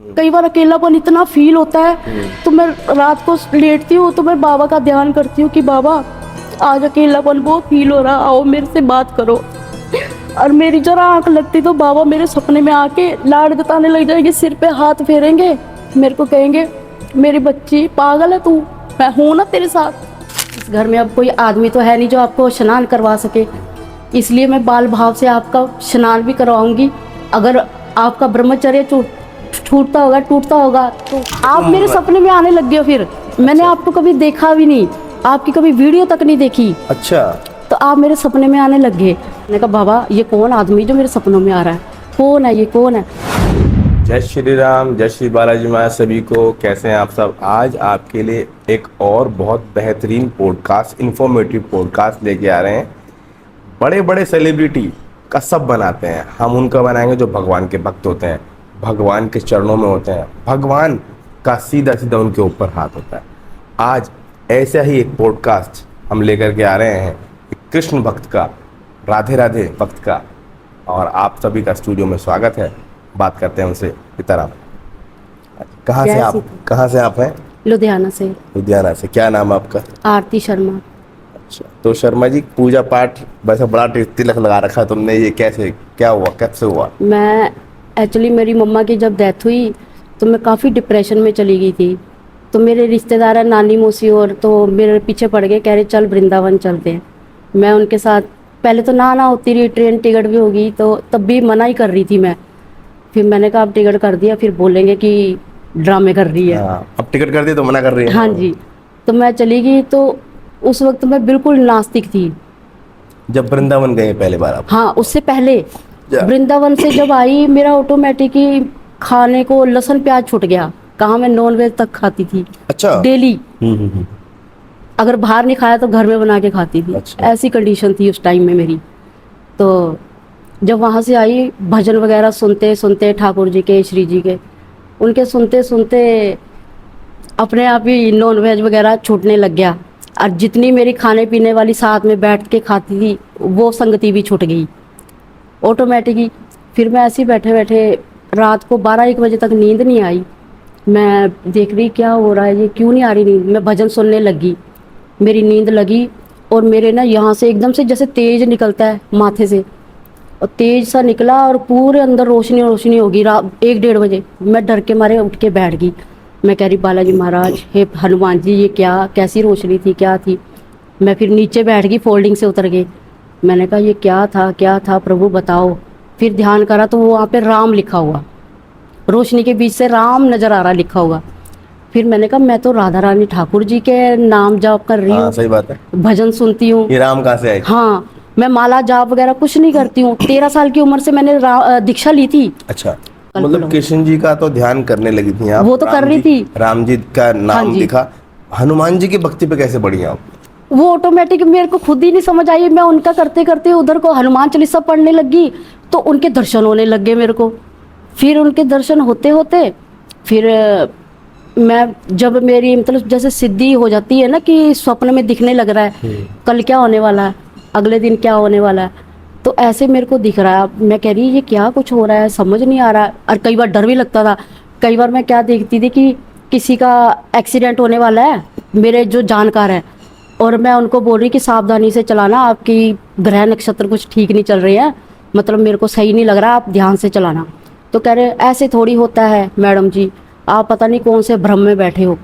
कई बार अकेलापन इतना फील होता है, तो मैं रात को लेटती हूँ तो मैं बाबा का ध्यान करती हूँ कि बाबा आज अकेलापन बहुत फील हो रहा, आओ मेरे से बात करो। और मेरी जरा आंख लगती तो बाबा मेरे सपने में आके लाड जताने लग जाएंगे, सिर पे हाथ फेरेंगे, मेरे को कहेंगे मेरी बच्ची पागल है तू, मैं हूं ना तेरे साथ। इस घर में अब कोई आदमी तो है नहीं जो आपको स्नान करवा सके, इसलिए मैं बाल भाव से आपका स्नान भी करवाऊंगी। अगर आपका ब्रह्मचर्य छूटता होगा, टूटता होगा, तो आप मेरे सपने में आने लग गए हो। फिर मैंने आपको कभी देखा भी नहीं, आपकी कभी वीडियो तक नहीं देखी। अच्छा, तो आप मेरे सपने में आने लग गए। मैंने कहा बाबा ये कौन आदमी जो मेरे सपनों में आ रहा है, कौन है ये, कौन है। जय श्री राम, जय श्री बालाजी माँ सभी को। कैसे हैं आप सब? आज आपके लिए एक और बहुत बेहतरीन पॉडकास्ट, इंफॉर्मेटिव पॉडकास्ट लेके आ रहे हैं। बड़े बड़े सेलिब्रिटी का सब बनाते हैं, हम उनका बनाएंगे जो भगवान के भक्त होते हैं, भगवान के चरणों में होते हैं, भगवान का सीधा सीधा उनके ऊपर हाथ होता है। आज ऐसा ही एक पॉडकास्ट हम लेकर के आ रहे हैं, एक कृष्ण भक्त का, राधे राधे भक्त का, और आप सभी का स्टूडियो में स्वागत है। बात करते हैं उनसे। पिताराम, कहाँ से आप हैं? लुधियाना से। लुधियाना से। क्या नाम है आपका? आरती शर्मा। अच्छा, तो शर्मा जी, पूजा पाठ वैसे बड़ा तिलक लगा रखा है तुमने, ये कैसे, क्या हुआ, कब से हुआ? मैं एक्चुअली मेरी मम्मा की जब डेथ हुई तो मैं काफ़ी डिप्रेशन में चली गई थी। तो मेरे रिश्तेदार हैं नानी मौसी, और तो मेरे पीछे पड़ गए, कह रहे चल वृंदावन चलते हैं। मैं उनके साथ पहले तो ना होती रही, ट्रेन टिकट भी होगी, तो तब भी मना ही कर रही थी मैं। फिर मैंने कहा अब टिकट कर दिया, फिर बोलेंगे कि ड्रामे कर रही है। अब टिकट कर दिया तो मना कर रही है। हाँ जी। तो मैं चली गई। तो उस वक्त मैं बिल्कुल नास्तिक थी। जब वृंदावन गए पहले बार आप? हाँ, उससे पहले वृंदावन से जब आई, मेरा ऑटोमेटिक ही खाने को लहसुन प्याज छूट गया। कहाँ मैं नॉन वेज तक खाती थी। अच्छा। डेली। अगर बाहर नहीं खाया तो घर में बना के खाती थी। अच्छा। ऐसी कंडीशन थी उस टाइम में मेरी। तो जब वहाँ से आई, भजन वगैरह सुनते सुनते, ठाकुर जी के, श्री जी के, उनके सुनते सुनते अपने आप ही नॉन वेज वगैरह छूटने लग गया। और जितनी मेरी खाने पीने वाली साथ में बैठ के खाती थी, वो संगति भी छूट गई ऑटोमेटिक ही। फिर मैं ऐसे ही बैठे बैठे रात को 12-1 बजे तक नींद नहीं आई। मैं देख रही क्या हो रहा है, ये क्यों नहीं आ रही नींद। मैं भजन सुनने लगी, मेरी नींद लगी, और मेरे ना यहाँ से एकदम से जैसे तेज निकलता है माथे से, और तेज सा निकला और पूरे अंदर रोशनी रोशनी होगी। रात 1-1:30 बजे मैं डर के मारे उठ के बैठ गई। मैं कह रही बालाजी महाराज, हे हनुमान जी, ये क्या, कैसी रोशनी थी, क्या थी। मैं फिर नीचे बैठ गई, फोल्डिंग से उतर गई। मैंने कहा ये क्या था, क्या था प्रभु बताओ। फिर ध्यान करा तो वहाँ पे राम लिखा हुआ, रोशनी के बीच से राम नजर आ रहा लिखा हुआ। फिर मैंने कहा मैं तो राधा रानी ठाकुर जी के नाम जाप कर रही हूँ। सही बात है। भजन सुनती हूँ। ये राम कहाँ से आए? हाँ, मैं माला जाप वगैरह कुछ नहीं करती हूँ। 13 साल की उम्र से मैंने दीक्षा ली थी। अच्छा, मतलब कृष्ण जी का तो ध्यान करने लगी थी आप? वो तो कर रही थी। राम जी का नाम लिखा। हनुमान जी की भक्ति पे कैसे बढ़ी आप? वो ऑटोमेटिक मेरे को खुद ही नहीं समझ आई। मैं उनका करते करते उधर को हनुमान चालीसा पढ़ने लगी, तो उनके दर्शन होने लग गए मेरे को। फिर उनके दर्शन होते होते फिर मैं, जब मेरी मतलब जैसे सिद्धि हो जाती है ना, कि स्वप्न में दिखने लग रहा है कल क्या होने वाला है, अगले दिन क्या होने वाला है, तो ऐसे मेरे को दिख रहा है। मैं कह रही ये क्या कुछ हो रहा है, समझ नहीं आ रहा है। और कई बार डर भी लगता था। कई बार मैं क्या देखती थी कि किसी का एक्सीडेंट होने वाला है, मेरे जो जानकार है, और मैं उनको बोल रही कि सावधानी से चलाना, आपकी ग्रह नक्षत्र कुछ ठीक नहीं चल रही है, मतलब मेरे को सही नहीं लग रहा, आप ध्यान से चलाना। तो कह रहे ऐसे थोड़ी होता है मैडम जी, आप पता नहीं कौन से भ्रम में बैठे हो।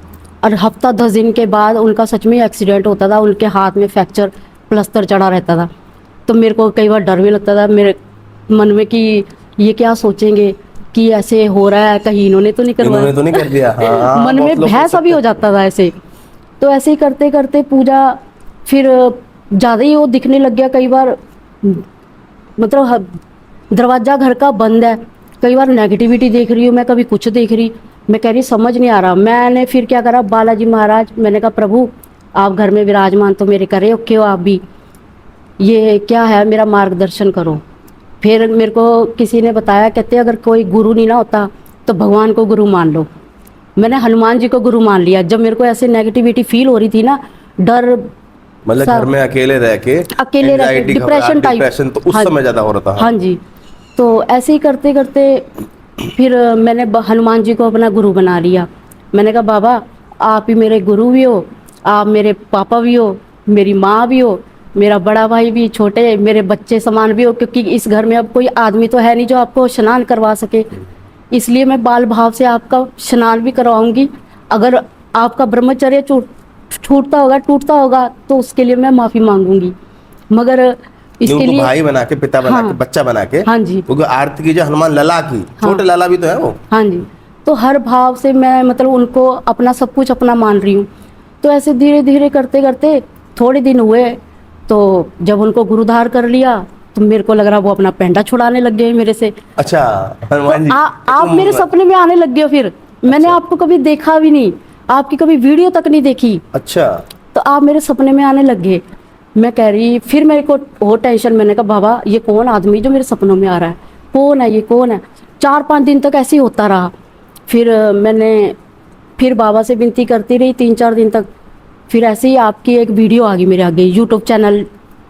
और हफ्ता 10 दिन के बाद उनका सच में एक्सीडेंट होता था, उनके हाथ में फ्रैक्चर, प्लास्टर चढ़ा रहता था। तो मेरे को कई बार डर भी लगता था मेरे मन में कि ये क्या सोचेंगे कि ऐसे हो रहा है, कहीं इन्होंने तो नहीं करवाया, इन्होंने तो नहीं कर दिया। हाँ, मन में भय सा भी हो जाता था ऐसे। तो ऐसे ही करते करते पूजा फिर ज़्यादा ही वो दिखने लग गया। कई बार मतलब दरवाज़ा घर का बंद है, कई बार नेगेटिविटी देख रही हूँ मैं, कभी कुछ देख रही। मैं कह रही समझ नहीं आ रहा। मैंने फिर क्या करा, बालाजी महाराज, मैंने कहा प्रभु आप घर में विराजमान तो मेरे करे ओके हो आप भी, ये क्या है, मेरा मार्गदर्शन करो। फिर मेरे को किसी ने बताया, कहते अगर कोई गुरु नहीं ना होता तो भगवान को गुरु मान लो। मैंने हनुमान जी को गुरु मान लिया। जब मेरे को ऐसे नेगेटिविटी फील हो रही थी ना, डर, मतलब घर में अकेले रह के डिप्रेशन टाइप, तो उस समय ज्यादा हो रहा था। हाँ जी। तो ऐसे ही करते करते फिर मैंने हनुमान जी को अपना गुरु बना लिया। मैंने कहा बाबा आप ही मेरे गुरु भी हो, आप मेरे पापा भी हो, मेरी माँ भी हो, मेरा बड़ा भाई भी, छोटे मेरे बच्चे समान भी हो, क्योंकि इस घर में अब कोई आदमी तो है नहीं जो आपको स्नान करवा सके। इसलिए मैं बाल भाव से आपका स्नान भी करवाऊंगी। अगर आपका ब्रह्मचर्य छूटता होगा, टूटता होगा, तो उसके लिए मैं माफ़ी मांगूंगी। मगर नहीं, इसके उनको लिए भाई बना के, पिता बना के, हाँ बच्चा बना के, हाँ जी क्योंकि आरती की जो हनुमान लला की, हाँ छोटे लाला भी तो है वो। हाँ जी। तो हर भाव से मैं मतलब उनको अपना सब कुछ अपना मान रही हूँ। तो ऐसे धीरे धीरे करते करते थोड़े दिन हुए, तो जब उनको गुरुधार कर लिया तो मेरे को लग रहा वो अपना पेंडा छुड़ाने लग गए मेरे से। अच्छा, तो हनुमान जी आप मेरे सपने में आने लग गए हो। फिर मैंने अच्छा आपको कभी देखा भी नहीं, आपकी कभी वीडियो तक नहीं देखी, अच्छा। तो आप मेरे सपने में आने लग गए। मैं कह रही, फिर मेरे को वो टेंशन, मैंने कहा बाबा ये कौन आदमी जो मेरे सपनों में आ रहा है, कौन है ये, कौन है। 4-5 दिन तक ऐसे ही होता रहा। फिर मैंने फिर बाबा से विनती करती रही 3-4 दिन तक। फिर ऐसे ही आपकी एक वीडियो आ गई मेरे आगे यूट्यूब चैनल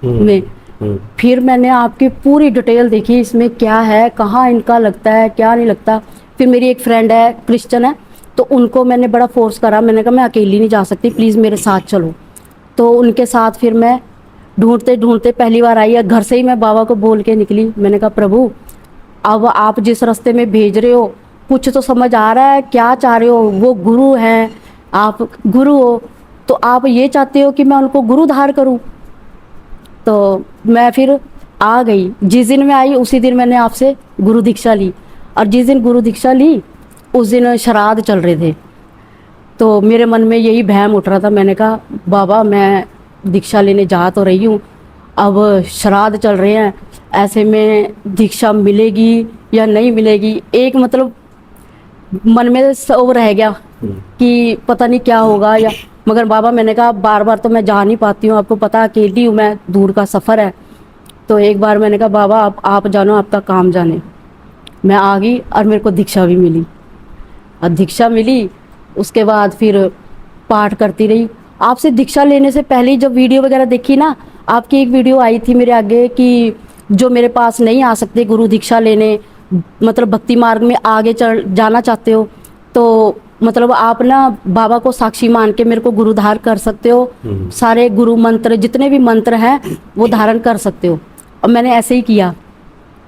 में। हम्म। फिर मैंने आपकी पूरी डिटेल देखी, इसमें क्या है, कहाँ इनका लगता है, क्या नहीं लगता। फिर मेरी एक फ्रेंड है, क्रिश्चियन है, तो उनको मैंने बड़ा फोर्स करा। मैंने कहा मैं अकेली नहीं जा सकती, प्लीज़ मेरे साथ चलो। तो उनके साथ फिर मैं ढूंढते ढूंढते पहली बार आई, घर से ही मैं बाबा को बोल के निकली। मैंने कहा प्रभु अब आप जिस रास्ते में भेज रहे हो कुछ तो समझ आ रहा है, क्या चाह रहे हो। वो गुरु हैं, आप गुरु हो, तो आप ये चाहते हो कि मैं उनको गुरु धार करूं। तो मैं फिर आ गई, जिस दिन मैं आई उसी दिन मैंने आपसे गुरु दीक्षा ली। और जिस दिन गुरु दीक्षा ली उस दिन श्राद्ध चल रहे थे। तो मेरे मन में यही वहम उठ रहा था। मैंने कहा बाबा मैं दीक्षा लेने जा तो रही हूँ, अब श्राद्ध चल रहे हैं, ऐसे में दीक्षा मिलेगी या नहीं मिलेगी। एक मतलब मन में वो रह गया कि पता नहीं क्या होगा। या मगर बाबा मैंने कहा बार बार तो मैं जा नहीं पाती हूँ, आपको पता अकेली हूँ मैं, दूर का सफ़र है। तो एक बार मैंने कहा बाबा आप जानो, आपका काम जाने। मैं आ गई और मेरे को दीक्षा भी मिली। और दीक्षा मिली उसके बाद फिर पाठ करती रही। आपसे दीक्षा लेने से पहले जब वीडियो वगैरह देखी ना, आपकी एक वीडियो आई थी मेरे आगे कि जो मेरे पास नहीं आ सकते गुरु दीक्षा लेने, मतलब भक्ति मार्ग में आगे चल जाना चाहते हो, तो मतलब आप ना बाबा को साक्षी मान के मेरे को गुरुधार कर सकते हो। सारे गुरु मंत्र जितने भी मंत्र हैं वो धारण कर सकते हो। और मैंने ऐसे ही किया।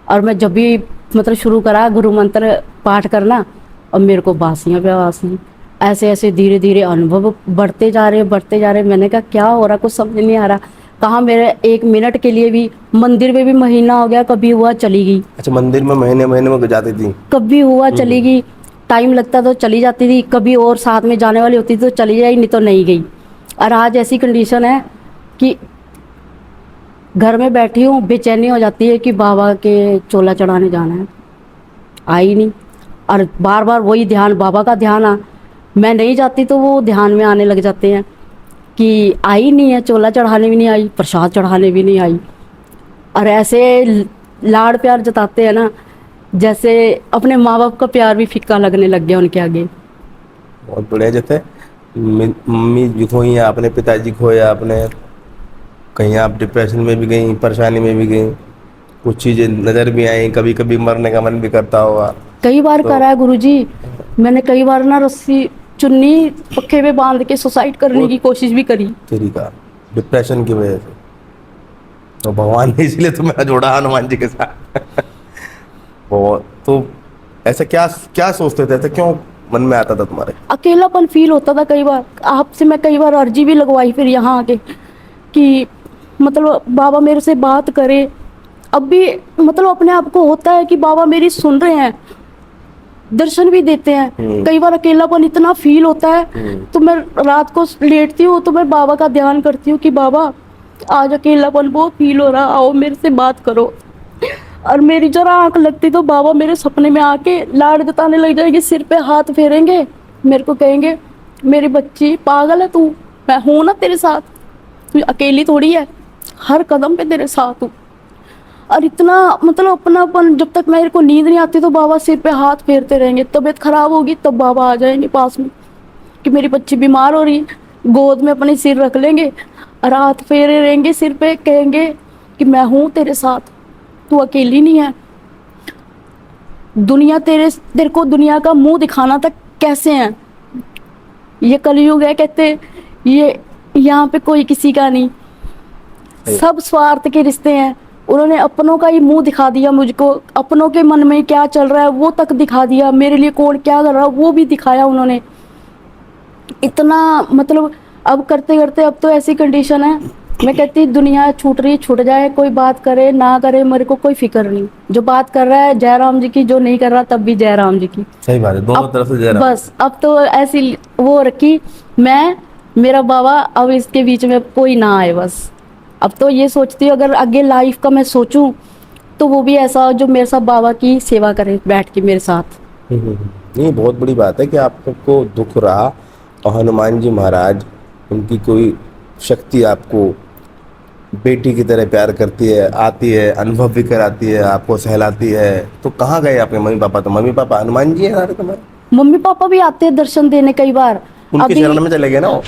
और मैं जब भी मतलब शुरू करा गुरु मंत्र पाठ करना, और मेरे को बासियाँ पे बासी, ऐसे ऐसे धीरे धीरे अनुभव बढ़ते जा रहे। मैंने कहा क्या हो रहा, कुछ समझ नहीं आ रहा। कहाँ मेरे 1 मिनट के लिए भी, मंदिर में भी महीना हो गया, कभी हुआ चली गई, अच्छा, मंदिर में महीने महीने में जाती थी, कभी हुआ चली गई। टाइम लगता तो चली जाती थी, कभी और साथ में जाने वाली होती तो चली जाई, नहीं तो नहीं गई। और आज ऐसी कंडीशन है कि घर में बैठी हूँ, बेचैनी हो जाती है कि बाबा के चोला चढ़ाने जाना है, आई नहीं। और बार बार वही ध्यान, बाबा का ध्यान मैं नहीं जाती तो वो ध्यान में आने लग जाते हैं कि आई नहीं है, चोला चढ़ाने भी नहीं आई, प्रसाद चढ़ाने भी नहीं आई। और ऐसे लाड़ प्यार जताते हैं ना, जैसे अपने माँ बाप का प्यार भी फीका लगने लग गया उनके आगे। बहुत बढ़िया। जैसे मम्मी जी खोई, आपने पिताजी खोया, आपने कहीं आप डिप्रेशन में भी गई, परेशानी में भी गई, कुछ चीज़ें नज़र भी आई, कभी कभी मरने का मन भी करता होगा। कई बार तो करा है गुरुजी। मैंने कई बार ना रस्सी चुन्नी पक्के में बांध के सुसाइड करने की कोशिश भी करी। तेरी का डिप्रेशन की वजह से, तो भगवान ने इसलिए तो मेरा जोड़ा हनुमान जी के साथ। बहुत तो ऐसा क्या क्या सोचते थे, ऐसा क्यों मन में आता था तुम्हारे? अकेलापन फील होता था कई बार। आपसे मैं कई बार अर्जी भी लगवाई फिर यहाँ आके कि मतलब बाबा मेरे से बात करे। अब भी मतलब अपने आप को होता है कि बाबा मेरी सुन रहे हैं, दर्शन भी देते हैं। कई बार अकेलापन इतना फील होता है तो मैं रात को लेटती हूँ तो मैं बाबा का ध्यान करती हूँ कि बाबा आज अकेलापन बहुत फील हो रहा, आओ मेरे से बात करो। और मेरी जरा आंख लगती तो बाबा मेरे सपने में आके लाड़ जताने लग जाएंगे, सिर पे हाथ फेरेंगे, मेरे को कहेंगे मेरी बच्ची पागल है तू, मैं हूं ना तेरे साथ, तू अकेली थोड़ी है, हर कदम पे तेरे साथ हूँ। और इतना मतलब अपनापन, जब तक मेरे को नींद नहीं आती तो बाबा सिर पे हाथ फेरते रहेंगे। तबीयत खराब होगी तब बाबा आ जाएंगे पास में कि मेरी बच्ची बीमार हो रही है, गोद में अपने सिर रख लेंगे और हाथ फेरे रहेंगे सिर पे, कहेंगे कि मैं हूँ तेरे साथ, तू अकेली नहीं है। दुनिया तेरे को दुनिया का मुंह दिखाना तक कैसे है, ये कलयुग है कहते, ये यहाँ पे कोई किसी का नहीं, सब स्वार्थ के रिश्ते हैं। उन्होंने अपनों का ही मुंह दिखा दिया मुझको, अपनों के मन में क्या चल रहा है वो तक दिखा दिया, मेरे लिए कौन क्या कर रहा है वो भी दिखाया उन्होंने। इतना मतलब अब करते करते अब तो ऐसी कंडीशन है, मैं कहती दुनिया छूट रही छूट जाए, कोई बात करे ना करे मेरे को कोई फिक्र नहीं, जो बात कर रहा है जय राम जी की, जो नहीं कर रहा तब भी जय राम जी की। सही बात है, दोनों तरफ से जय राम। बस अब तो ऐसी वो रखी मैं, मेरा बाबा, अब इसके बीच में कोई ना आए बस। अब तो ये सोचती हूँ अगर आगे लाइफ का मैं सोचूं तो वो भी ऐसा हो जो मेरे साथ बाबा की सेवा करे बैठ के मेरे साथ। नहीं, बहुत बड़ी बात है कि आपको दुख रहा और हनुमान जी महाराज, उनकी कोई शक्ति आपको बेटी की तरह प्यार करती है, आती है, अनुभव भी कराती है, आपको सहलाती है। तो कहाँ गए आपके मम्मी पापा? तो मम्मी पापा हनुमान जी है तुम्हारे? मम्मी पापा भी आते हैं दर्शन देने कई बार। उनके चरण में चले गए ना वो?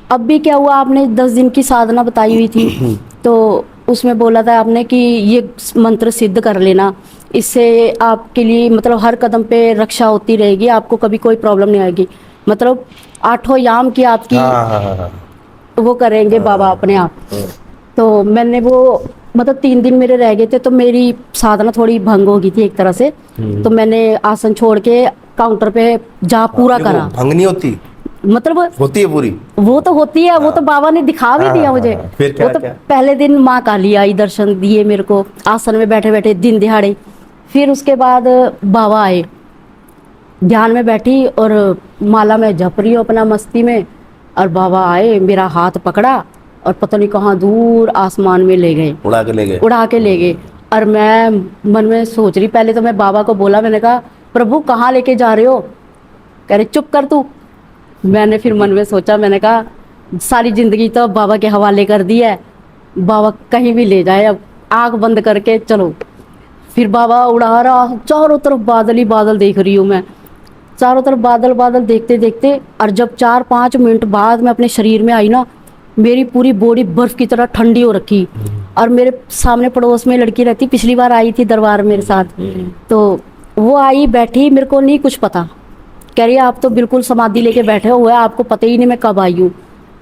अब भी क्या हुआ, आपने 10 दिन की साधना बताई हुई थी तो उसमें बोला था आपने कि ये मंत्र सिद्ध कर लेना, इससे आपके लिए मतलब हर कदम पे रक्षा होती रहेगी, आपको कभी कोई प्रॉब्लम नहीं आएगी। मतलब 8 याम की आपकी वो करेंगे बाबा अपने आप। तो मैंने वो मतलब 3 दिन मेरे रह गए थे तो मेरी साधना थोड़ी भंग हो गई थी एक तरह से, तो मैंने आसन छोड़ के काउंटर पे जा पूरा करा। भंग नहीं होती, मतलब होती है पूरी, वो तो होती है, वो तो बाबा ने दिखा भी दिया मुझे। फिर क्या, वो तो क्या? पहले दिन माँ काली आई, दर्शन दिए मेरे को आसन में बैठे बैठे दिन दिहाड़े। फिर उसके बाद बाबा आए, ध्यान में बैठी और माला में जप रही हूँ अपना मस्ती में, और बाबा आए, मेरा हाथ पकड़ा और पता नहीं कहाँ दूर आसमान में ले गए, उड़ा के ले गए, उड़ा के ले गए। और मैं मन में सोच रही, पहले तो मैं बाबा को बोला, मैंने कहा प्रभु कहाँ लेके जा रहे हो? कह रहे चुप कर तू। मैंने फिर मन में सोचा, मैंने कहा सारी जिंदगी तो बाबा के हवाले कर दी है, बाबा कहीं भी ले जाए, अब आँख बंद करके चलो। फिर बाबा उड़ा रहा, चारों तरफ बादल ही बादल देख रही हूँ मैं, चारों तरफ बादल बादल देखते देखते। और जब 4-5 मिनट बाद मैं अपने शरीर में आई ना, मेरी पूरी बॉडी बर्फ की तरह ठंडी हो रखी। और मेरे सामने पड़ोस में लड़की रहती, पिछली बार आई थी दरबार मेरे साथ, तो वो आई बैठी, मेरे को नहीं कुछ पता, कह रही है आप तो बिल्कुल समाधि लेके बैठे हुए हैं, आपको पता ही नहीं मैं कब आई हूँ।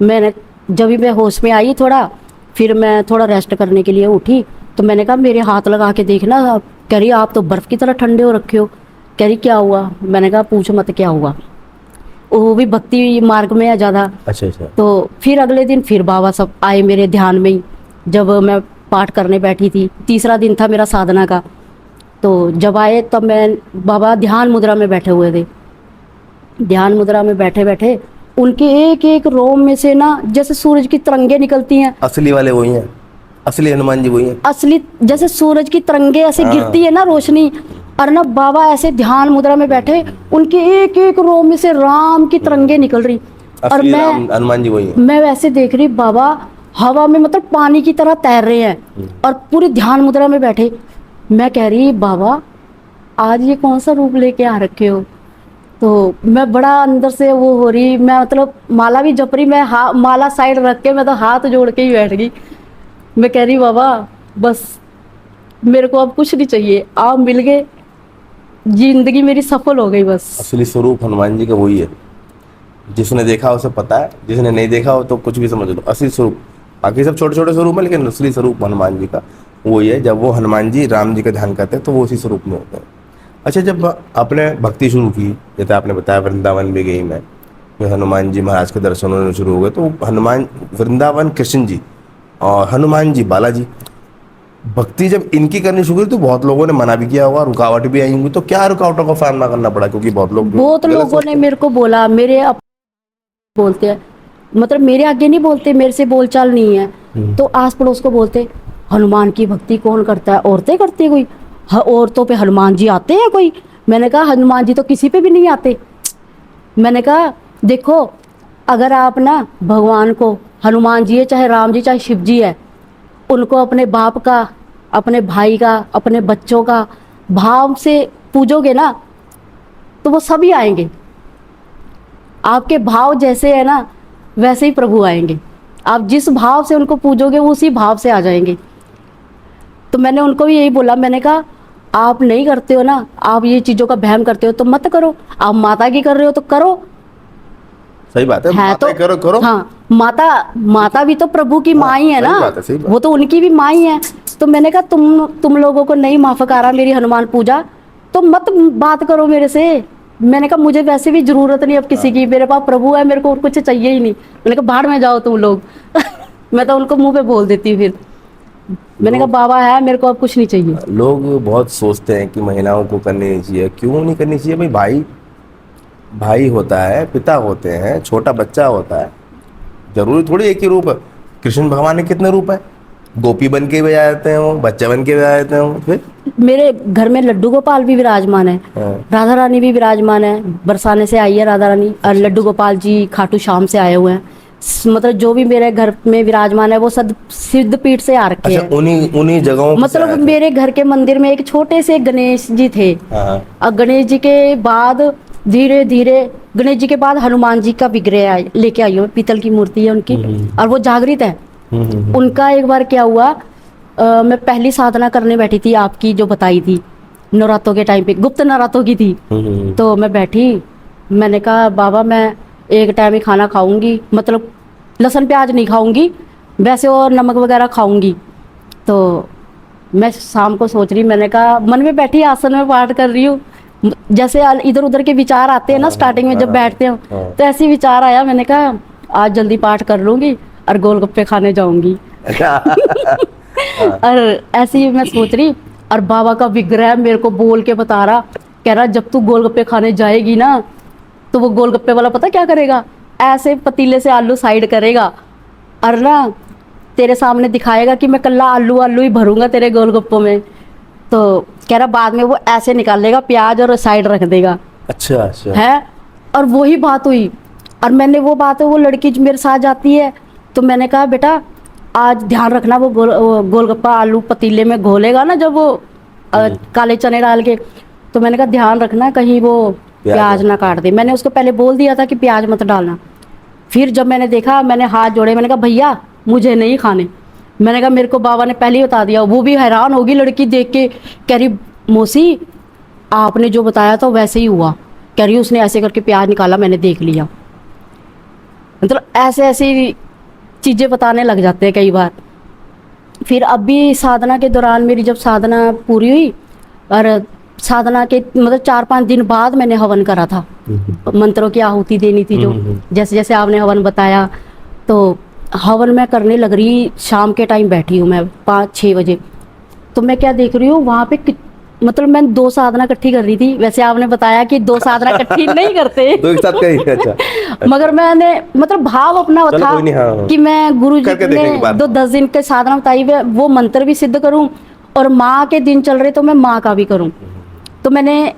मैंने जब भी मैं होश में आई थोड़ा, फिर मैं थोड़ा रेस्ट करने के लिए उठी, तो मैंने कहा मेरे हाथ लगा के देखना। कह रही आप तो बर्फ़ की तरह ठंडे हो रखे हो। कह रही क्या हुआ? मैंने कहा पूछो मत क्या हुआ। वो भी भक्ति मार्ग में है ज़्यादा। अच्छा अच्छा। तो फिर अगले दिन फिर बाबा सब आए मेरे ध्यान में ही, जब मैं पाठ करने बैठी थी, तीसरा दिन था मेरा साधना का। तो जब आए तब मैं, बाबा ध्यान मुद्रा में बैठे हुए थे, ध्यान मुद्रा में बैठे बैठे उनके एक एक रोम में से ना जैसे सूरज की तरंगे निकलती हैं। असली वाले वही हैं, असली हनुमान जी वही हैं, असली जैसे सूरज की तरंगे ऐसे गिरती है ना रोशनी, और ना बाबा ऐसे ध्यान मुद्रा में बैठे, उनके एक एक रोम में से राम की तरंगे निकल रही। और मैं हनुमान जी वही हैं। मैं वैसे देख रही, बाबा हवा में मतलब पानी की तरह तैर रहे हैं और पूरी ध्यान मुद्रा में बैठे। मैं कह रही बाबा आज ये कौन सा रूप लेके आ रखे हो? तो मैं बड़ा अंदर से वो हो रही, मैं मतलब माला भी जप रही, मैं माला साइड रख के मैं तो हाथ जोड़ के ही बैठ गई। मैं कह रही बाबा बस मेरे को अब कुछ नहीं चाहिए, आप मिल गए, जिंदगी मेरी सफल हो गई बस। असली स्वरूप हनुमान जी का वही है, जिसने देखा उसे पता है, जिसने नहीं देखा हो तो कुछ भी समझ लो। असली स्वरूप, बाकी सब छोटे छोटे स्वरूप है, लेकिन असली स्वरूप हनुमान जी का वही है। जब वो हनुमान जी राम जी का ध्यान करते हैं तो वो उसी स्वरूप में होते हैं। अच्छा, जब आपने भक्ति शुरू की, जैसे आपने बताया वृंदावन भी गई मैं, फिर हनुमान जी महाराज के दर्शन होने शुरू हो गए, तो हनुमान वृंदावन कृष्ण जी और हनुमान जी बालाजी, भक्ति जब इनकी करनी शुरू हुई तो बहुत लोगों ने मना भी किया होगा, रुकावट भी आई होंगी, तो क्या रुकावटों का सामना करना पड़ा? क्योंकि बहुत लोगों ने मेरे को बोला, मेरे बोलते हैं मतलब मेरे आगे नहीं बोलते, मेरे से बोलचाल नहीं है, तो आस पड़ोस को बोलते हनुमान की भक्ति कौन करता है? औरतें करती है कोई? औरतों पे हनुमान जी आते हैं कोई? मैंने कहा हनुमान जी तो किसी पे भी नहीं आते। मैंने कहा देखो, अगर आप ना भगवान को, हनुमान जी है चाहे राम जी चाहे शिव जी है, उनको अपने बाप का, अपने भाई का, अपने बच्चों का भाव से पूजोगे ना तो वो सभी आएंगे। आपके भाव जैसे है ना वैसे ही प्रभु आएंगे, आप जिस भाव से उनको पूजोगे वो उसी भाव से आ जाएंगे। तो मैंने उनको भी यही बोला, मैंने कहा आप नहीं करते हो ना, आप ये चीजों का वहम करते हो तो मत करो। आप माता की कर रहे हो तो करो। सही बात है, माता ही करो करो। हाँ, माता भी तो प्रभु की माँ ही है सही ना, बात है, सही बात। वो तो उनकी भी माँ ही है। तो मैंने कहा तुम लोगों को नहीं माफक आ रहा मेरी हनुमान पूजा, तो मत बात करो मेरे से। मैंने कहा मुझे वैसे भी जरूरत नहीं अब किसी की, मेरे पास प्रभु है, मेरे को और कुछ चाहिए ही नहीं। मैंने कहा बाहर में जाओ तुम लोग। मैं तो उनको मुंह पे बोल देती हूँ फिर। मैंने कहा बाबा है, मेरे को अब कुछ नहीं चाहिए। लोग बहुत सोचते हैं कि महिलाओं को करनी नहीं चाहिए, क्यों नहीं करनी चाहिए भाई? भाई भाई होता है, पिता होते हैं, छोटा बच्चा होता है, जरूरी थोड़ी एक ही रूप है। कृष्ण भगवान के कितने रूप है? गोपी बन के भी आ जाते हैं, वो बच्चा बन के भी आ जाते हैं वो। फिर मेरे घर में लड्डू गोपाल भी विराजमान है, हाँ। राधा रानी भी विराजमान है। बरसाने से आई है राधा रानी, और लड्डू गोपाल जी खाटू श्याम से आए हुए हैं। मतलब जो भी मेरे घर में विराजमान है वो सद सिद्ध पीठ से आ रखे अच्छा, हैं। उन्हीं उन्हीं जगहों पे से आए मतलब थे। मेरे घर के मंदिर में एक छोटे से गणेश जी थे, हाँ। और गणेश जी के बाद धीरे धीरे गणेश जी के बाद हनुमान जी का विग्रह लेके आई हूँ। पीतल की मूर्ति है उनकी, और वो जागृत है। उनका एक बार क्या हुआ, मैं पहली साधना करने बैठी थी आपकी जो बताई थी, नवरात्रों के टाइम पे, गुप्त नवरात्रों की थी। तो मैं बैठी, मैंने कहा बाबा मैं एक टाइम ही खाना खाऊंगी, मतलब लहसुन प्याज नहीं खाऊंगी वैसे, और नमक वगैरह खाऊंगी। तो मैं शाम को सोच रही, मैंने कहा मन में बैठी आसन में पाठ कर रही हूँ, जैसे इधर उधर के विचार आते हैं ना स्टार्टिंग में जब बैठते हो, तो ऐसे विचार आया। मैंने कहा आज जल्दी पाठ कर लूंगी और गोलगप्पे खाने जाऊंगी। और ऐसे ही मैं सोच रही, और बाबा का विग्रह मेरे को बोल के बता रहा, कह रहा जब तू गोलगप्पे खाने जाएगी ना, तो वो गोलगप्पे वाला पता क्या करेगा, ऐसे पतीले से आलू साइड करेगा और ना तेरे सामने दिखाएगा कि मैं कल्ला आलू आलू ही भरूंगा तेरे गोलगप्पों में। तो कह रहा बाद में वो ऐसे निकाल लेगा प्याज और साइड रख देगा। अच्छा अच्छा है, और वही बात हुई। और मैंने वो बात है, वो लड़की जो मेरे साथ जाती है, तो मैंने कहा बेटा आज ध्यान रखना, वो गोलगप्पा आलू पतीले में घोलेगा ना जब वो काले चने डाल के, तो मैंने कहा ध्यान रखना कहीं वो प्याज ना काट दे। मैंने उसको पहले बोल दिया था कि प्याज मत डालना। फिर जब मैंने देखा, मैंने हाथ जोड़े, मैंने कहा भैया मुझे नहीं खाने। मैंने कहा मेरे को बाबा ने पहले ही बता दिया। वो भी हैरान होगी लड़की देख के, कह रही मौसी आपने जो बताया था वैसे ही हुआ। कह रही उसने ऐसे करके प्याज निकाला, मैंने देख लिया। मतलब ऐसे ऐसी चीज़ें बताने लग जाते हैं कई बार। फिर अभी साधना के दौरान मेरी जब साधना पूरी हुई, और साधना के मतलब 4-5 दिन बाद मैंने हवन करा था, मंत्रों की आहुति देनी थी जो, जैसे जैसे आपने हवन बताया। तो हवन मैं करने लग रही, शाम के टाइम बैठी हूँ मैं 5-6 बजे। तो मैं क्या देख रही हूँ वहाँ पे, मतलब मैं 2 साधना इकट्ठी कर रही थी। वैसे आपने बताया कि 2 साधना इकट्ठी नहीं करते। दो एक साथ कहीं। अच्छा मगर मैंने मतलब भाव अपना चलो था कोई नहीं, हाँ। कि मैं गुरु जी करके देखने के बाद। ने 10 दिन के साधना बताई वो मंत्र भी सिद्ध करूं, और माँ के दिन चल रहे तो मैं माँ का भी करूं। तो मैंने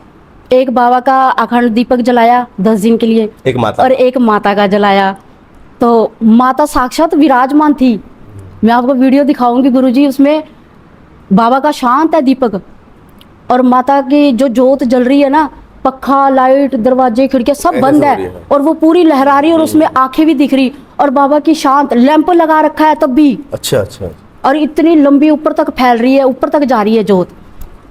एक बाबा का अखंड दीपक जलाया 10 दिन के लिए, एक माता और एक माता का जलाया। तो माता साक्षात विराजमान थी। मैं आपको वीडियो दिखाऊंगी गुरुजी, उसमें बाबा का शांत है दीपक, और माता की जो जोत जल रही है ना, पक्खा लाइट दरवाजे खिड़कियां सब बंद है, और वो पूरी लहरा रही है, और उसमें आंखें भी दिख रही, और बाबा की शांत लैंप लगा रखा है तब भी। अच्छा अच्छा और इतनी लंबी ऊपर तक फैल रही है, ऊपर तक जा रही है जोत।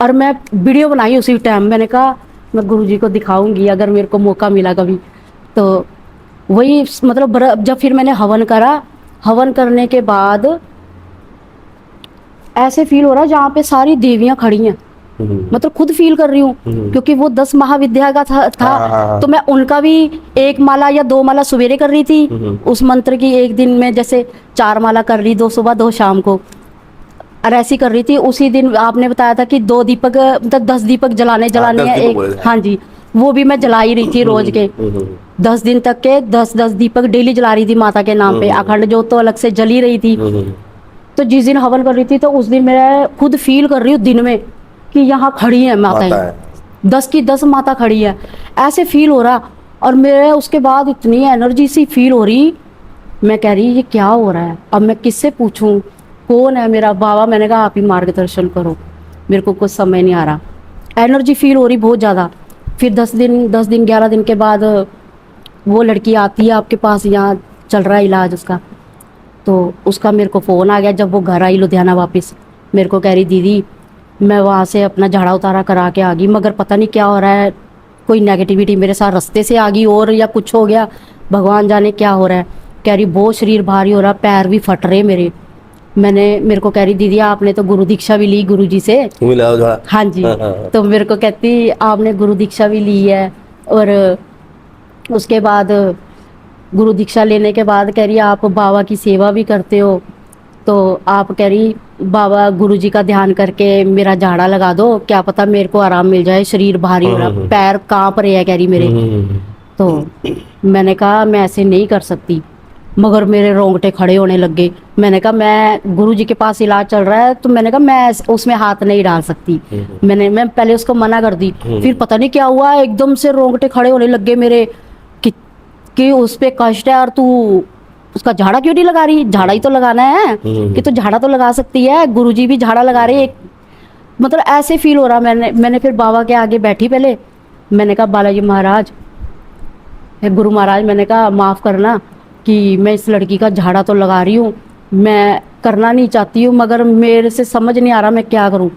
और मैं वीडियो बनाई उसी टाइम, मैंने कहा मैं गुरुजी को दिखाऊंगी अगर मेरे को मौका मिला कभी। तो वही मतलब जब फिर मैंने हवन करा, हवन करने के बाद ऐसे फील हो रहा जहाँ पे सारी देवियां खड़ी हैं, मतलब खुद फील कर रही हूँ, क्योंकि वो 10 महाविद्या का था। हाँ। तो मैं उनका भी 1 माला या 2 माला सवेरे कर रही थी उस मंत्र की, एक दिन में जैसे 4 माला कर ली, 2 सुबह 2 शाम को, और ऐसी कर रही थी। उसी दिन आपने बताया था कि 2 दीपक मतलब 10 दीपक जलाने हैं एक, हाँ जी, वो भी मैं जला ही रही थी रोज के 10 दिन तक के 10-10 दीपक डेली जला रही थी माता के नाम पे। अखंड जोत तो अलग से जली रही थी। तो जिस दिन हवन कर रही थी, तो उस दिन मैं खुद फील कर रही हूँ दिन में कि यहाँ खड़ी है माता, 10 की 10 माता खड़ी है, ऐसे फील हो रहा। और मेरे उसके बाद इतनी एनर्जी सी फील हो रही, मैं कह रही ये क्या हो रहा है, अब मैं किससे पूछूं, कौन है मेरा बाबा। मैंने कहा आप ही मार्गदर्शन करो, मेरे को कुछ समय नहीं आ रहा, एनर्जी फील हो रही बहुत ज़्यादा। फिर 10 दिन 11 दिन के बाद वो लड़की आती है आपके पास, यहाँ चल रहा है इलाज उसका। तो उसका मेरे को फ़ोन आ गया जब वो घर आई लुधियाना वापस, मेरे को कह रही दीदी मैं वहाँ से अपना झाड़ा उतारा करा के आ गई, मगर पता नहीं क्या हो रहा है, कोई नेगेटिविटी मेरे साथ रास्ते से आ गई और या कुछ हो गया, भगवान जाने क्या हो रहा है। कह रही बहुत शरीर भारी हो रहा, पैर भी फट रहे मेरे। मेरे को कह रही दीदी आपने तो गुरु दीक्षा भी ली गुरु जी से। मिलाओ थोड़ा। हाँ जी। हाँ। तो मेरे को कहती आपने गुरु दीक्षा भी ली है, और उसके बाद गुरु दीक्षा लेने के बाद कह रही आप बाबा की सेवा भी करते हो, तो आप कह रही बाबा गुरु जी का ध्यान करके मेरा झाड़ा लगा दो, क्या पता मेरे को आराम मिल जाए, शरीर भारी हो रहा, पैर कांप रहे हैं कह रही मेरे। तो मैंने कहा मैं ऐसे नहीं कर सकती, मगर मेरे रोंगटे खड़े होने लग गए। मैंने कहा मैं गुरु जी के पास इलाज चल रहा है, तो मैंने कहा मैं उसमें हाथ नहीं डाल सकती। मैं पहले उसको मना कर दी, फिर पता नहीं क्या हुआ एकदम से रोंगटे खड़े होने लग गए मेरे कि उस पे कष्ट है और तू उसका झाड़ा क्यों नहीं लगा रही, झाड़ा ही तो लगाना है कि तू झाड़ा तो लगा सकती है, गुरुजी भी झाड़ा लगा रहे। मतलब ऐसे फील हो रहा। मैंने फिर बाबा के आगे बैठी पहले, मैंने कहा बालाजी महाराज, गुरु महाराज, मैंने कहा माफ़ करना कि मैं इस लड़की का झाड़ा तो लगा रही हूँ, मैं करना नहीं चाहती हूँ, मगर मेरे से समझ नहीं आ रहा मैं क्या करूँ।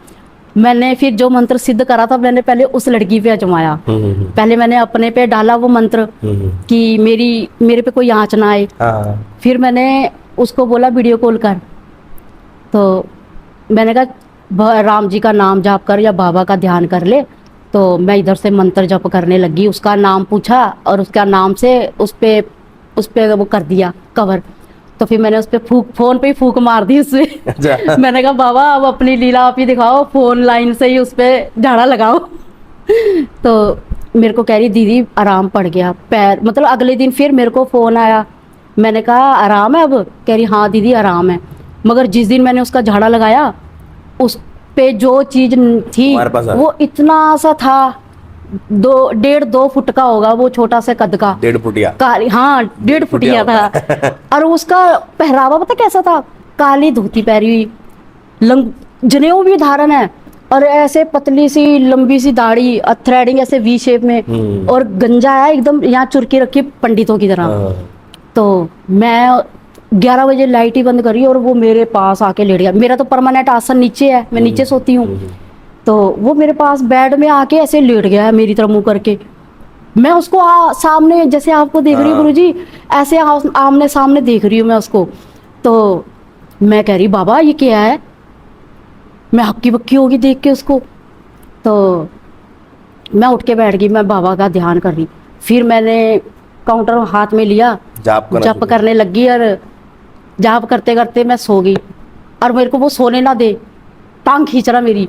मैंने फिर जो मंत्र सिद्ध करा था मैंने पहले उस लड़की पे आजमाया। पहले मैंने अपने पे डाला वो मंत्र कि मेरे पे कोई आँच ना आए। फिर मैंने उसको बोला वीडियो कॉल कर, तो मैंने कहा राम जी का नाम जाप कर या बाबा का ध्यान कर ले। तो मैं इधर से मंत्र जप करने लगी, उसका नाम पूछा और उसका नाम से उस पे वो कर दिया कवर। तो फिर मैंने उस पे फोन पे ही फूक मार दी उससे। मैंने कहा बाबा अब अपनी लीला आप ही दिखाओ, फोन लाइन से ही उस पे झाड़ा लगाओ। तो मेरे को कह रही दीदी आराम पड़ गया पैर, मतलब अगले दिन फिर मेरे को फ़ोन आया। मैंने कहा आराम है अब? कह रही हाँ दीदी आराम है। मगर जिस दिन मैंने उसका झाड़ा लगाया उस पे जो चीज़ थी वो इतना सा था, 1.5-2 फुट का होगा, वो छोटा सा कद का, 1.5 फुटिया। काली, हाँ 1.5 फुटिया था। और उसका पहरावा पता कैसा था, काली धोती पहरी हुई, जनेऊ भी धारण है, और ऐसे पतली सी लंबी सी दाढ़ी, थ्रेडिंग ऐसे वी शेप में, और गंजा है एकदम, यहाँ चुरकी रखी पंडितों की तरह। तो मैं 11 बजे लाइट ही बंद करी और वो मेरे पास आके लेट गया। मेरा तो परमानेंट आसन नीचे है, मैं नीचे सोती हूँ। तो वो मेरे पास बेड में आके ऐसे लेट गया है मेरी तरफ मुंह करके। मैं उसको सामने, जैसे आपको देख रही हूँ गुरुजी, ऐसे आमने सामने देख रही हूँ मैं उसको। तो मैं कह रही बाबा ये क्या है, मैं हक्की बक्की होगी देख के उसको। तो मैं उठ के बैठ गई, मैं बाबा का ध्यान कर रही। फिर मैंने काउंटर हाथ में लिया, जप करने लगी, और जाप करते करते मैं सो गई। और मेरे को वो सोने ना दे, टांग खींच रहा मेरी,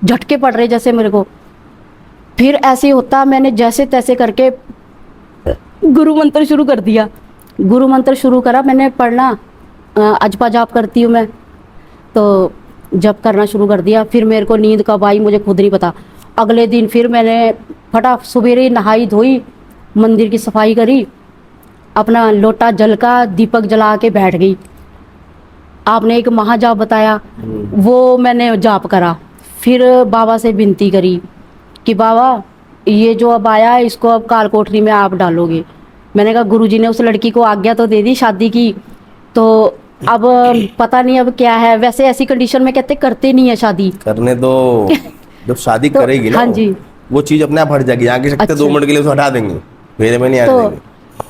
झटके पड़ रहे जैसे मेरे को। फिर ऐसे होता मैंने जैसे तैसे करके गुरु मंत्र शुरू कर दिया। गुरु मंत्र शुरू करा मैंने पढ़ना, अजपा जाप करती हूँ मैं, तो जप करना शुरू कर दिया। फिर मेरे को नींद कब आई मुझे खुद नहीं पता। अगले दिन फिर मैंने फटाफट सवेरे नहाई धोई, मंदिर की सफाई करी, अपना लोटा जल का दीपक जला के बैठ गई। आपने एक महाजाप बताया, वो मैंने जाप करा। फिर बाबा से विनती करी कि बाबा ये जो अब आया है इसको अब काल कोठरी में आप डालोगे। मैंने कहा गुरुजी ने उस लड़की को आज्ञा तो दे दी शादी की, तो अब पता नहीं अब क्या है। वैसे ऐसी कंडीशन में कहते करते नहीं है शादी, करने दो। जब शादी तो, करेगी ना, हाँ जी, वो चीज अपने आप हट जाएगी, आगे सकते अच्छा। 2 मिनट के लिए उसको हटा देंगे, मेरे में नहीं आने देंगे।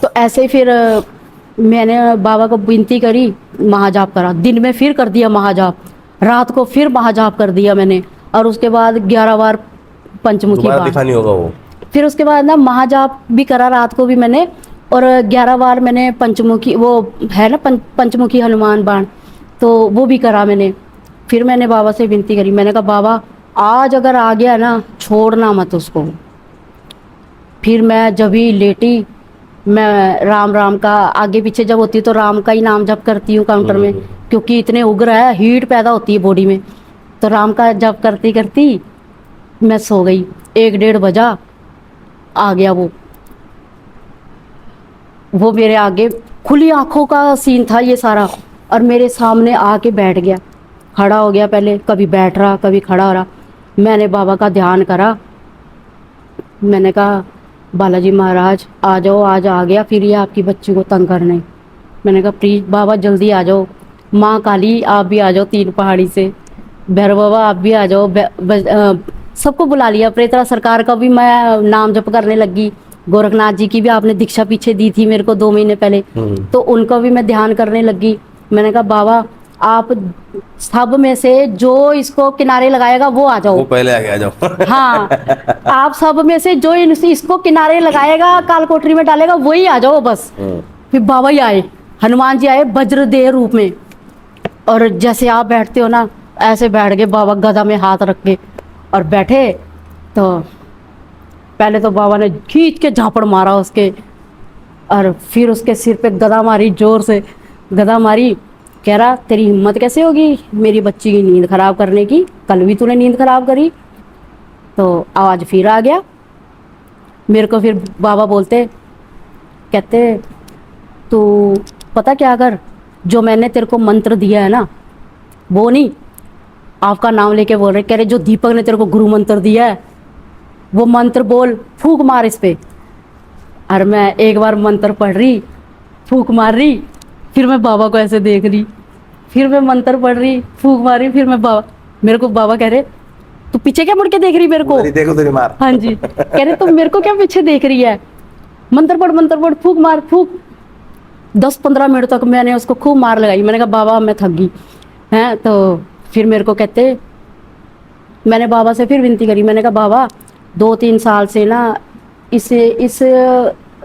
तो ऐसे फिर मैंने बाबा को विनती करी, महाजाप करा। दिन में फिर कर दिया महाजाप, रात को फिर महाजाप कर दिया मैंने, और उसके बाद 11 बार पंचमुखी बाण दिखानी होगा वो। फिर उसके बाद ना महाजाप भी करा रात को भी मैंने, और 11 बार मैंने पंचमुखी, वो है ना पंचमुखी हनुमान बाण, तो वो भी करा मैंने। फिर मैंने बाबा से विनती करी, मैंने कहा बाबा आज अगर आ गया ना छोड़ना मत उसको। फिर मैं जब ही लेटी, मैं राम राम का आगे पीछे जब होती तो राम का ही नाम जप करती हूँ काउंटर में, क्योंकि इतने उग्र है, हीट पैदा होती है बॉडी में। तो राम का जप करती करती मैं सो गई। 1-1:30 बजा, आ गया वो मेरे आगे, खुली आंखों का सीन था ये सारा, और मेरे सामने आके बैठ गया, खड़ा हो गया। पहले कभी बैठ रहा कभी खड़ा हो रहा। मैंने बाबा का ध्यान करा, मैंने कहा बालाजी महाराज आ जाओ, आज आ गया फिर ये आपकी बच्ची को तंग करने। मैंने कहा प्लीज़ बाबा जल्दी आ जाओ, माँ काली आप भी आ जाओ 3 पहाड़ी से। भैरव बाबा आप भी आ जाओ, सबको बुला लिया। प्रेतरा सरकार का भी मैं नाम जप करने लगी। गोरखनाथ जी की भी आपने दीक्षा पीछे दी थी मेरे को 2 महीने पहले, तो उनका भी मैं ध्यान करने लगी। मैंने कहा बाबा आप सब में से जो इसको किनारे लगाएगा वो आ वो जाओ। पहले आगे आ जाओ। हाँ, आप सब में से जो इसको किनारे लगाएगा, काल कोठरी में डालेगा, वही आ जाओ बस। फिर बाबा ही आए, हनुमान जी आए वज्रदेह रूप में, और जैसे आप बैठते हो ना ऐसे बैठ गए बाबा, गदा में हाथ रख के और बैठे। तो पहले तो बाबा ने खींच के झापड़ मारा उसके, और फिर उसके सिर पे गदा मारी, जोर से गदा मारी। कह रहा तेरी हिम्मत कैसे होगी मेरी बच्ची की नींद खराब करने की, कल भी तूने नींद खराब करी। तो आज फिर आ गया मेरे को। फिर बाबा बोलते, कहते तू पता क्या कर, जो मैंने तेरे को मंत्र दिया है ना, वो नहीं, आपका नाम लेके बोल रहे, कह रहे जो दीपक ने तेरे को गुरु मंत्र दिया है वो मंत्र बोल, फूंक मार इस पे। और मैं एक बार मंत्र पढ़ रही, फूंक मार रही, फिर मैं बाबा को ऐसे देख रही, फिर मैं मंत्र पढ़ रही, फूंक मार रही, फिर मैं बाबा, मेरे को बाबा कह रहे तू पीछे क्या मुड़ के देख रही मेरे को। देखो तेरी मार। हाँ जी, कह रहे तुम मेरे को क्या पीछे देख रही है, मंत्र पढ़, फूंक मार फूंक। 10-15 मिनट तक मैंने उसको खूब मार लगाई। मैंने कहा बाबा मैं थक गई हैं। तो फिर मेरे को कहते, मैंने बाबा से फिर विनती करी, मैंने कहा बाबा 2-3 साल से ना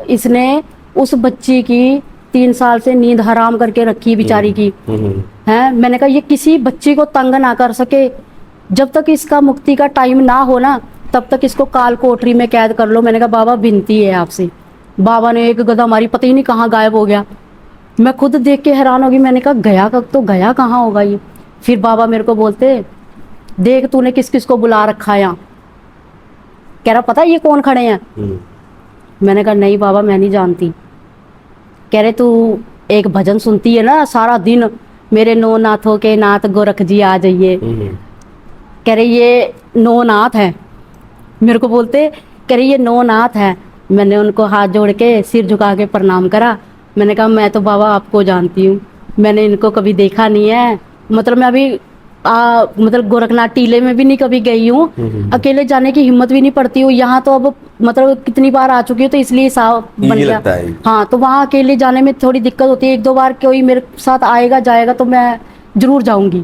इसने उस बच्ची की 3 साल से नींद हराम करके रखी बेचारी की है। मैंने कहा ये किसी बच्ची को तंग ना कर सके, जब तक इसका मुक्ति का टाइम ना हो ना तब तक इसको काल कोठरी में कैद कर लो। मैंने कहा बाबा विनती है आपसे। बाबा ने एक गदा मारी, पता ही नहीं कहाँ गायब हो गया। मैं खुद देख के हैरान होगी, मैंने कहा गया कब, तो गया कहाँ होगा ये। फिर बाबा मेरे को बोलते, देख तूने किस किस को बुला रखा है यहाँ। कह रहा पता ये कौन खड़े हैं। मैंने कहा नहीं बाबा मैं नहीं जानती। कह रहे तू एक भजन सुनती है ना सारा दिन, मेरे 9 नाथों के नाथ गोरख जी आ जाइए। कह रहे ये 9 नाथ है। मेरे को बोलते, कह रहे ये 9 नाथ है। मैंने उनको हाथ जोड़ के सिर झुका के प्रणाम करा। मैंने कहा मैं तो बाबा आपको जानती हूँ, मैंने इनको कभी देखा नहीं है। मतलब मैं अभी मतलब गोरखनाथ टीले में भी नहीं कभी गई हूँ, अकेले जाने की हिम्मत भी नहीं पड़ती हूँ। यहाँ तो अब मतलब कितनी बार आ चुकी हूँ तो इसलिए साफ बन गया। हाँ, तो वहाँ अकेले जाने में थोड़ी दिक्कत होती है। 1-2 बार कोई मेरे साथ आएगा जाएगा तो मैं जरूर जाऊंगी,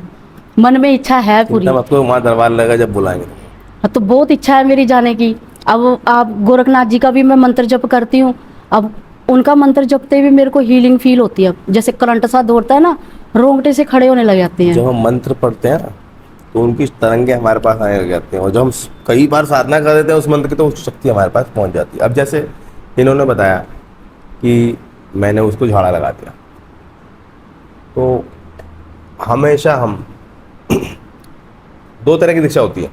मन में इच्छा है पूरी। आपको वहाँ दरबार लगा जब बुलाएंगे तो बहुत इच्छा है मेरी जाने की। अब आप गोरखनाथ जी का भी मैं मंत्र जप करती हूँ। अब उनका मंत्र जपते भी मेरे को हीलिंग फील होती है, जैसे करंट सा दौड़ता है ना, रोंगटे से खड़े होने लग जाते हैं। जब हम मंत्र पढ़ते हैं ना तो उनकी तरंगे हमारे पास आने लग जाती हैं, और जब हम कई बार साधना कर देते हैं उस मंत्र की तो उस शक्ति हमारे पास पहुंच जाती है। अब जैसे इन्होंने बताया कि मैंने उसको झाड़ा लगा दिया, तो हमेशा हम 2 तरह की दीक्षा होती है।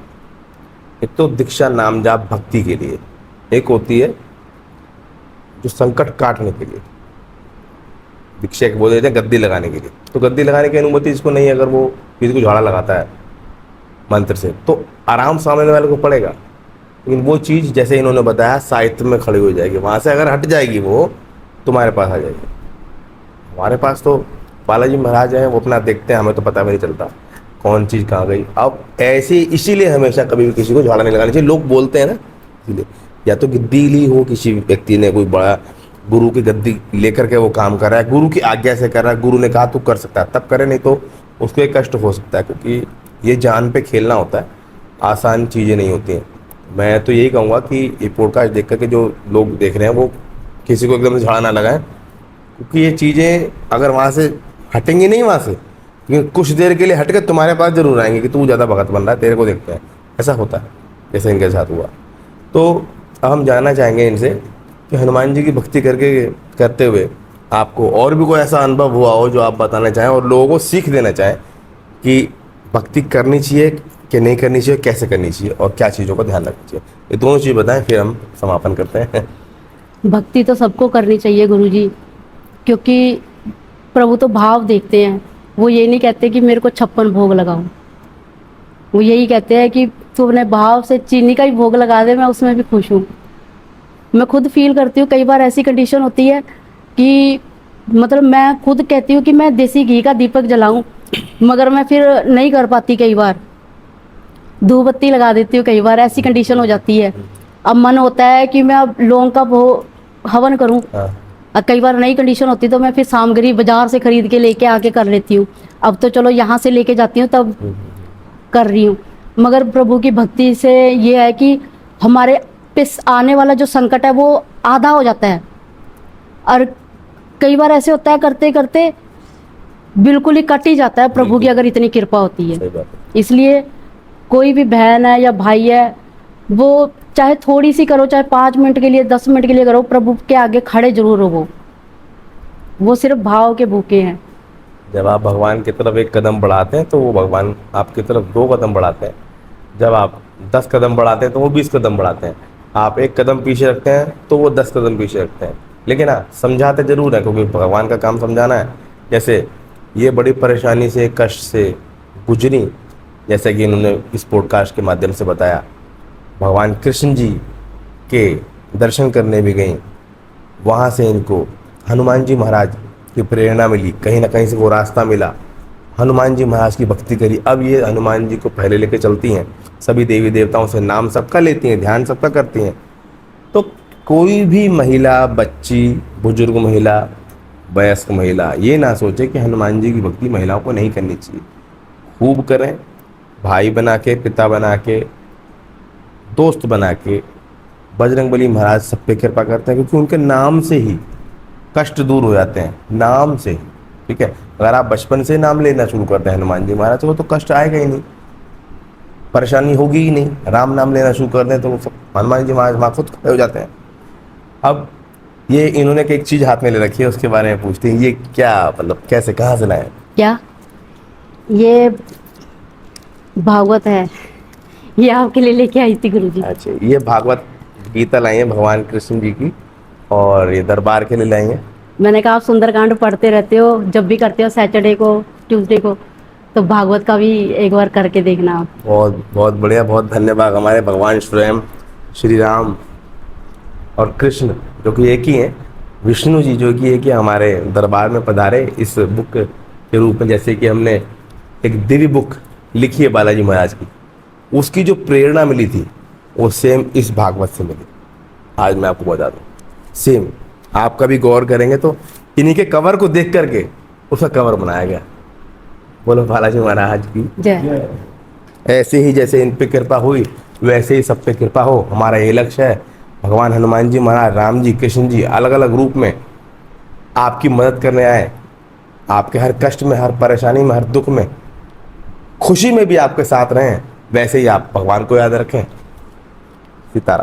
एक तो दीक्षा नाम जाप भक्ति के लिए, एक होती है जो संकट काटने के लिए। दीक्षा एक बोल देते हैं गद्दी लगाने के लिए, तो गद्दी लगाने की अनुमति जिसको नहीं है, अगर वो किसी को झाड़ा लगाता है मंत्र से तो आराम सामने वाले को पड़ेगा। लेकिन वो चीज़ जैसे इन्होंने बताया साहित्य में खड़ी हो जाएगी, वहाँ से अगर हट जाएगी वो तुम्हारे पास आ जाएगी। हमारे पास तो बालाजी महाराज हैं, वो अपना देखते हैं, हमें तो पता भी नहीं चलता कौन चीज़ कहाँ गई। अब ऐसे इसीलिए हमेशा कभी भी किसी को झाड़ा नहीं लगाना चाहिए। लोग बोलते हैं ना, इसीलिए या तो गद्दी ली हो किसी व्यक्ति ने, कोई बड़ा गुरु की गद्दी लेकर के वो काम कर रहा है, गुरु की आज्ञा से कर रहा है, गुरु ने कहा तू कर सकता है तब करे, नहीं तो उसको एक कष्ट हो सकता है, क्योंकि ये जान पे खेलना होता है, आसान चीज़ें नहीं होती हैं। मैं तो यही कहूँगा कि ये पॉडकास्ट देख करके जो लोग देख रहे हैं वो किसी को एकदम से झाड़ा ना लगाएं, क्योंकि ये चीज़ें अगर वहाँ से हटेंगी नहीं, वहाँ से क्योंकि कुछ देर के लिए हट के तुम्हारे पास जरूर आएंगे कि तू ज़्यादा भगत बन रहा है, तेरे को देखते हैं। ऐसा होता है जैसे इनके साथ हुआ। तो अब हम जानना चाहेंगे इनसे कि हनुमान जी की भक्ति करते हुए आपको और भी कोई ऐसा अनुभव हुआ हो जो आप बताना चाहें और लोगों को सीख देना चाहें कि भक्ति करनी चाहिए कि नहीं करनी चाहिए, कैसे करनी चाहिए और क्या चीज़ों का ध्यान रखना चाहिए। ये दोनों चीज़ बताएं, फिर हम समापन करते हैं। भक्ति तो सबको करनी चाहिए गुरुजी, क्योंकि प्रभु तो भाव देखते हैं। वो ये नहीं कहते कि मेरे को 56 भोग लगाओ, वो यही कहते हैं कि तू अपने भाव से चीनी का ही भोग लगा दे, मैं उसमें भी खुश हूँ। मैं खुद फील करती हूँ, कई बार ऐसी कंडीशन होती है कि मतलब मैं खुद कहती हूँ कि मैं देसी घी का दीपक जलाऊं, मगर मैं फिर नहीं कर पाती कई बार, धूप बत्ती लगा देती हूँ, कई बार ऐसी कंडीशन हो जाती है। अब मन होता है कि मैं अब लौंग का वो हवन करूँ, हाँ। और कई बार नई कंडीशन होती है तो मैं फिर सामग्री बाजार से खरीद के लेके आके कर लेती हूँ। अब तो चलो यहाँ से लेके जाती हूँ तब कर रही हूँ। मगर प्रभु की भक्ति से ये है कि हमारे पे आने वाला जो संकट है वो आधा हो जाता है। और कई बार ऐसे होता है करते करते बिल्कुल ही कट ही जाता है, प्रभु की अगर इतनी कृपा होती सही है। बात है। इसलिए कोई भी बहन है या भाई है, वो चाहे थोड़ी सी करो, चाहे 5 मिनट के लिए 10 मिनट के लिए करो, प्रभु के आगे खड़े जरूर हो। वो सिर्फ भाव के भूखे हैं। जब आप भगवान की तरफ एक कदम बढ़ाते हैं तो वो भगवान आपकी तरफ 2 कदम बढ़ाते हैं। जब आप 10 कदम बढ़ाते हैं तो वो 20 कदम बढ़ाते हैं। आप 1 कदम पीछे रखते हैं तो वो 10 कदम पीछे रखते हैं। लेकिन हाँ, समझाते जरूर हैं, क्योंकि भगवान का काम समझाना है। जैसे ये बड़ी परेशानी से, कष्ट से गुजरी, जैसे कि इन्होंने इस पॉडकास्ट के माध्यम से बताया, भगवान कृष्ण जी के दर्शन करने भी गई। वहाँ से इनको हनुमान जी महाराज की प्रेरणा मिली, कहीं ना कहीं से वो रास्ता मिला, हनुमान जी महाराज की भक्ति करी। अब ये हनुमान जी को पहले लेके चलती हैं, सभी देवी देवताओं से नाम सबका लेती हैं, ध्यान सबका करती हैं। तो कोई भी महिला, बच्ची, बुजुर्ग महिला, वयस्क महिला ये ना सोचे कि हनुमान जी की भक्ति महिलाओं को नहीं करनी चाहिए। खूब करें, भाई बना के, पिता बना के, दोस्त बना के। बजरंगबली महाराज सब पे कृपा करते हैं, क्योंकि उनके नाम से ही कष्ट दूर हो जाते हैं, नाम से ही। ठीक है, अगर आप बचपन से नाम लेना शुरू करते हैं हनुमान जी महाराज को, तो कष्ट आएगा ही नहीं, परेशानी होगी ही नहीं। राम नाम लेना शुरू कर दें तो हनुमान जी महाराज वहाँ खुद खड़े हो जाते हैं। अब ये इन्होंने एक चीज़ हाथ में ले रखी है, उसके बारे में पूछते हैं, ये क्या मतलब, कैसे, कहाँ से लाए? क्या ये भागवत है, ये आपके लिए लेके आई थी गुरुजी। अच्छा, ये भागवत गीता लाई है भगवान कृष्ण जी की, और ये दरबार के लिए लाई है। मैंने कहा आप सुंदरकांड पढ़ते रहते हो, जब भी करते हो सैटरडे को, ट्यूसडे को, तो भागवत का भी एक बार करके देखना आप। बहुत बहुत बढ़िया, बहुत धन्यवाद। हमारे भगवान स्वयं श्री राम और कृष्ण जो कि एक ही हैं, विष्णु जी जो कि एक ही हमारे दरबार में पधारे इस बुक के रूप में। जैसे कि हमने एक दिव्य बुक लिखी है बालाजी महाराज की, उसकी जो प्रेरणा मिली थी वो सेम इस भागवत से मिली। आज मैं आपको बता दूं, सेम आप कभी गौर करेंगे तो इन्हीं के कवर को देख करके उसका कवर बनाया गया। बोलो बालाजी महाराज की जय। ऐसे ही जैसे इन पे कृपा हुई वैसे ही सब पे कृपा हो। हमारा ये लक्ष्य है, भगवान हनुमान जी महाराज, राम जी, कृष्ण जी अलग अलग रूप में आपकी मदद करने आए, आपके हर कष्ट में, हर परेशानी में, हर दुख में, खुशी में भी आपके साथ रहें। वैसे ही आप भगवान को याद रखें। सीताराम।